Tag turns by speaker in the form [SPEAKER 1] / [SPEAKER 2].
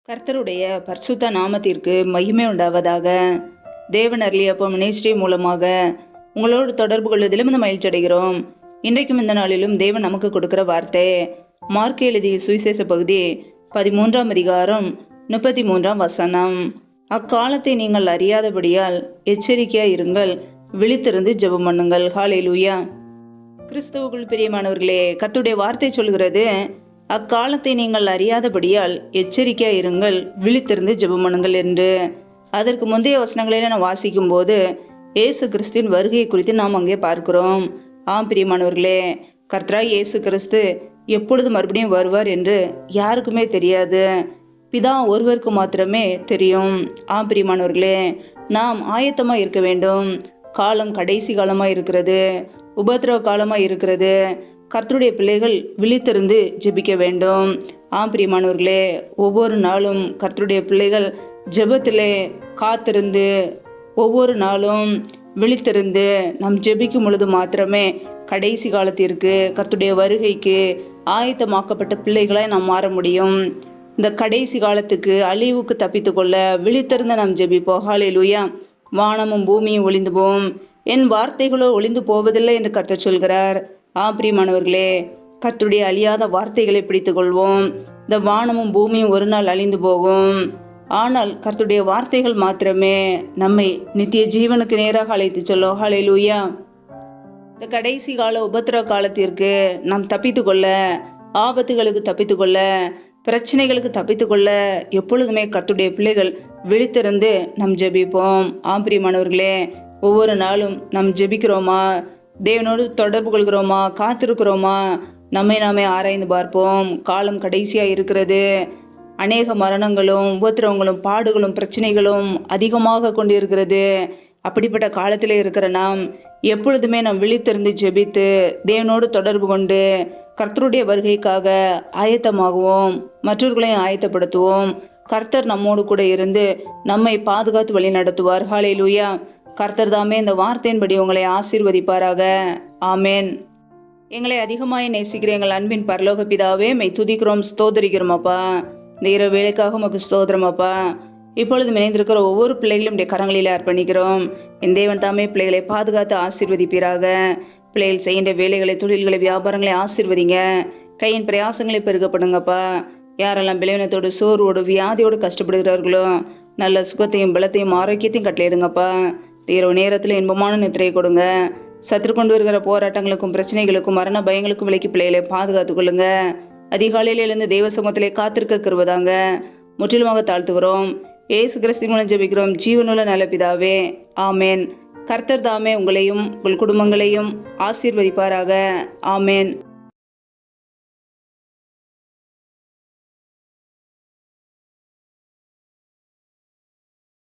[SPEAKER 1] கர்த்தருடைய பரிசுத்த நாமத்திற்கு மகிமை உண்டாவதாக. தேவன் அருளியப்பம் மினிஸ்ட்ரி மூலமாக உங்களோடு தொடர்பு கொள்வதிலும் இந்த மகிழ்ச்சி அடைகிறோம். இன்றைக்கும் இந்த நாளிலும் தேவன் நமக்கு கொடுக்கிற வார்த்தை மார்க் எழுதிய சுவிசேஷ பகுதி 13ஆம் அதிகாரம் 33ஆம் வசனம். அக்காலத்தை நீங்கள் அறியாதபடியால் எச்சரிக்கையா இருங்கள், விழித்திருந்து ஜெபம் பண்ணுங்கள். ஹல்லேலூயா. கிறிஸ்துவுக்குள் பிரியமானவர்களே, கர்த்தருடைய வார்த்தை சொல்கிறது, அக்காலத்தை நீங்கள் அறியாதபடியால் எச்சரிக்கையா இருங்கள், விழித்திருந்து ஜெபம் பண்ணுங்கள் என்று. அதற்கு முந்தைய வசனங்களில் நான் வாசிக்கும் போது இயேசு கிறிஸ்துவின் வருகையை குறித்து நாம் அங்கே பார்க்கிறோம். ஆம் பிரியமானவர்களே, கர்த்தராய் இயேசு கிறிஸ்து எப்பொழுது மறுபடியும் வருவார் என்று யாருக்குமே தெரியாது. பிதா ஒருவருக்கு மாத்திரமே தெரியும். ஆம் பிரியமானவர்களே, நாம் ஆயத்தமாக இருக்க வேண்டும். காலம் கடைசி காலமாக இருக்கிறது, உபத்திரவ காலமாக இருக்கிறது. கர்த்தருடைய பிள்ளைகள் விழித்திருந்து ஜெபிக்க வேண்டும். ஆம் பிரியமானவர்களே, ஒவ்வொரு நாளும் கர்த்தருடைய பிள்ளைகள் ஜெபத்திலே காத்திருந்து ஒவ்வொரு நாளும் விழித்திருந்து நாம் ஜெபிக்கும் பொழுது மாத்திரமே கடைசி காலத்திற்கு கர்த்தருடைய வருகைக்கு ஆயத்தமாக்கப்பட்ட பிள்ளைகளாய் நாம் மாற முடியும். இந்த கடைசி காலத்துக்கு அழிவுக்கு தப்பித்து கொள்ள விழித்திருந்து நாம் ஜெபிப்போம். ஹல்லேலூயா. வானமும் பூமியும் ஒளிந்து போகும், என் வார்த்தைகளோ ஒளிந்து போவதில்லை என்று கர்த்தர் சொல்கிறார். பிரியமானவர்களே, கர்த்தருடைய அழியாத வார்த்தைகளை பிடித்துக் கொள்வோம். இந்த வானமும் பூமியும் ஒரு நாள் அழிந்து போகும், ஆனால் கர்த்தருடைய வார்த்தைகள் மாத்திரமே நம்மை நித்திய ஜீவனுக்கு நேராக அழைத்து செல்லும். ஹல்லேலூயா. இந்த கடைசி கால உபத்திரவ காலத்திற்கு நாம் தப்பித்து கொள்ள, ஆபத்துகளுக்கு தப்பித்து கொள்ள, பிரச்சனைகளுக்கு தப்பித்து கொள்ள எப்பொழுதுமே கர்த்தருடைய பிள்ளைகள் விழித்திருந்து நாம் ஜெபிப்போம். பிரியமானவர்களே, ஒவ்வொரு நாளும் நாம் ஜெபிக்கிறோமா? தேவனோடு தொடர்பு கொள்கிறோமா? காத்திருக்கிறோமா? நம்மை நாமே ஆராய்ந்து பார்ப்போம். காலம் கடைசியாக இருக்கிறது. அநேக மரணங்களும் உபத்திரவங்களும் பாடுகளும் பிரச்சனைகளும் அதிகமாக கொண்டு இருக்கிறது. அப்படிப்பட்ட காலத்தில் இருக்கிற நாம் எப்பொழுதுமே நாம் விழித்திருந்து ஜெபித்து தேவனோடு தொடர்பு கொண்டு கர்த்தருடைய வருகைக்காக ஆயத்தமாகுவோம், மற்றவர்களையும் ஆயத்தப்படுத்துவோம். கர்த்தர் நம்மோடு கூட இருந்து நம்மை பாதுகாத்து வழி நடத்துவார். ஹல்லேலூயா. கர்த்தர் தாமே இந்த வார்த்தையின்படி உங்களை ஆசீர்வதிப்பாராக. ஆமேன். எங்களை அதிகமாய் நேசிக்கிற எங்கள் அன்பின் பரலோக பிதாவே, மெய் துதிக்கிறோம், ஸ்தோதரிக்கிறோம் அப்பா. இந்த இரவு வேலைக்காக உமக்கு ஸ்தோத்திரம் அப்பா. இப்பொழுது இணைந்திருக்கிற ஒவ்வொரு பிள்ளைகளும் கரங்களில் அர்ப்பணிக்கிறோம். என் தேவன் தாமே பிள்ளைகளை பாதுகாத்து ஆசீர்வதிப்பீராக. பிள்ளைகள் செய்கின்ற வேலைகளை, தொழில்களை, வியாபாரங்களை ஆசீர்வதிங்க. கையின் பிரயாசங்களை பெருகப்படுங்கப்பா. யாரெல்லாம் பலவீனத்தோடு, சோர்வோடு, வியாதியோடு கஷ்டப்படுகிறார்களோ நல்ல சுகத்தையும் பலத்தையும் ஆரோக்கியத்தையும் கட்டளையிடுங்கப்பா. இரவு நேரத்தில் இன்பமான நித்திரையை கொடுங்க. சத்துரு கொண்டு வருகிற போராட்டங்களுக்கும் பிரச்சனைகளுக்கும் மரண பயங்களுக்கும் விலக்கி பிள்ளைகளை பாதுகாத்துக் கொள்ளுங்க. அதிகாலையில் எழுந்து தெய்வ சமூகத்திலே காத்திருக்க கிருபதாங்க. முற்றிலுமாக தாழ்த்துகிறோம். இயேசு கிறிஸ்து மூலம் ஜெபிக்கிறோம் ஜீவனுள்ள நல்ல பிதாவே. ஆமேன். கர்த்தர் தாமே உங்களையும் உங்கள் குடும்பங்களையும் ஆசீர்வதிப்பாராக. ஆமேன்.